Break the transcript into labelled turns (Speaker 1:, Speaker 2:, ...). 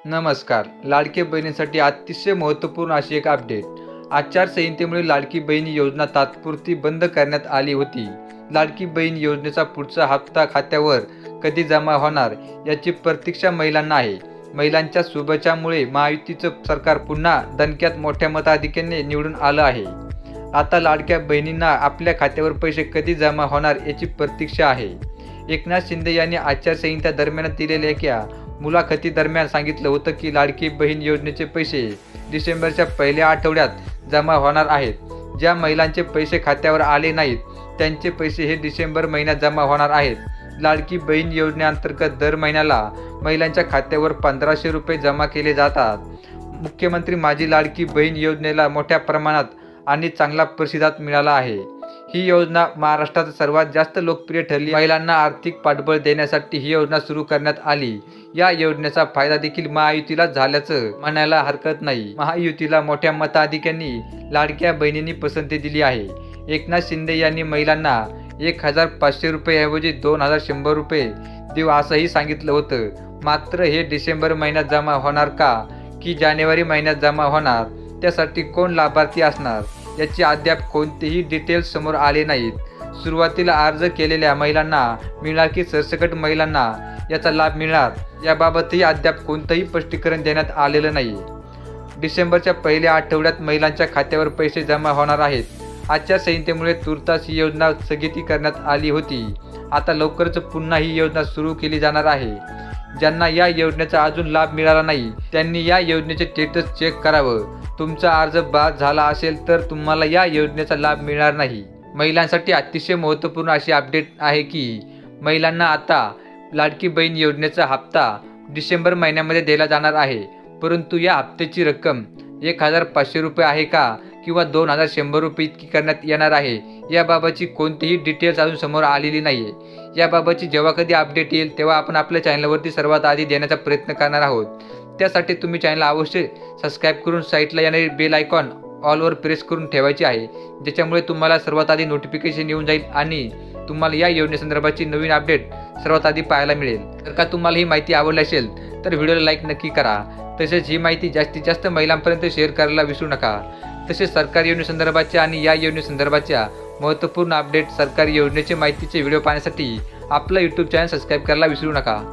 Speaker 1: नमस्कार. लाडकी बहिणींसाठी अतिशय महत्त्वपूर्ण अशी एक अपडेट. आचारसंहितेमुळे लाडकी बहीण योजना तात्पुरती बंद करण्यात आली होती. लाडकी बहीण योजनेचा पुढचा हप्ता खात्यावर कधी जमा होणार याची प्रतीक्षा महिलांना आहे. महिलांच्या शुभेच्छामुळे महायुतीचं सरकार पुन्हा दणक्यात मोठ्या मताधिक्याने निवडून आलं आहे. आता लाडक्या बहिणींना आपल्या खात्यावर पैसे कधी जमा होणार याची प्रतीक्षा आहे. एकनाथ शिंदे यांनी आचारसंहिता दरम्यान दिलेल्या एका मुलाखतीदरम्यान सांगितलं होतं की लाडकी बहीण योजनेचे पैसे डिसेंबरच्या पहिल्या आठवड्यात जमा होणार आहेत. ज्या महिलांचे पैसे खात्यावर आले नाहीत त्यांचे पैसे हे डिसेंबर महिन्यात जमा होणार आहेत. लाडकी बहीण योजनेअंतर्गत दर महिन्याला महिलांच्या खात्यावर 1500 रुपये जमा केले जातात. मुख्यमंत्री माझी लाडकी बहीण योजनेला मोठ्या प्रमाणात आणि चांगला प्रतिसाद मिळाला आहे. ही योजना महाराष्ट्रात सर्वात जास्त लोकप्रिय ठरली. महिलांना आर्थिक पाठबळ देण्यासाठी ही योजना सुरू करण्यात आली. या योजनेचा फायदा देखील महायुतीला झाल्याचं म्हणायला हरकत नाही. महायुतीला मोठ्या मताधिक्यांनी लाडक्या बहिणींनी पसंती दिली आहे. एकनाथ शिंदे यांनी महिलांना 1500 रुपये ऐवजी 2100 रुपये देऊ असंही सांगितलं होतं. मात्र हे डिसेंबर महिन्यात जमा होणार का की जानेवारी महिन्यात जमा होणार, त्यासाठी कोण लाभार्थी असणार याची अद्याप कोणतेही डिटेल्स समोर आले नाहीत. सुरुवातीला अर्ज केलेल्या महिलांना मिळणार की सरसकट महिलांना याचा लाभ मिळणार याबाबतही अद्याप कोणतंही स्पष्टीकरण देण्यात आलेलं नाही. डिसेंबरच्या पहिल्या आठवड्यात महिलांच्या खात्यावर पैसे जमा होणार आहेत. आचारसंहितेमुळे तुर्तास ही योजना स्थगिती करण्यात आली होती. आता लवकरच पुन्हा ही योजना सुरू केली जाणार आहे. ज्यांना या योजनेचा अजून लाभ मिळाला नाही त्यांनी या योजनेचे स्टेटस चेक करावं. तुमचा अर्ज बाद झाला असेल तर तुम्हाला या योजनेचा लाभ मिळणार नाही. महिलांसाठी अतिशय महत्त्वपूर्ण अशी अपडेट आहे की महिलांना आता लाडकी बहीण योजनेचा हप्ता डिसेंबर महिन्यामध्ये दिला जाणार आहे. परंतु या हप्त्याची रक्कम 1500 रुपये आहे का किंवा 2100 रुपये इतकी करण्यात येणार आहे याबाबतची कोणतीही डिटेल्स अजून समोर आलेली नाही आहे. याबाबतची जेव्हा कधी अपडेट येईल तेव्हा आपण आपल्या चॅनलवरती सर्वात आधी देण्याचा प्रयत्न करणार आहोत. त्यासाठी तुम्ही चॅनलला अवश्य सबस्क्राईब करून साईडला येणारी बेल आयकॉन ऑलवर प्रेस करून ठेवायची आहे, ज्याच्यामुळे तुम्हाला सर्वात आधी नोटिफिकेशन येऊन जाईल आणि तुम्हाला या योजनेसंदर्भाची नवीन अपडेट सर्वात आधी पाहायला मिळेल. जर का तुम्हाला ही माहिती आवडली असेल तर व्हिडिओला लाईक नक्की करा. तसेच ही माहिती जास्तीत जास्त महिलांपर्यंत शेअर करायला विसरू नका. तसेच सरकारी योजनेसंदर्भाच्या आणि या योजनेसंदर्भाच्या महत्त्वपूर्ण अपडेट सरकारी योजनेची माहितीचे व्हिडिओ पाहण्यासाठी आपलं यूट्यूब चॅनल सबस्क्राईब करायला विसरू नका.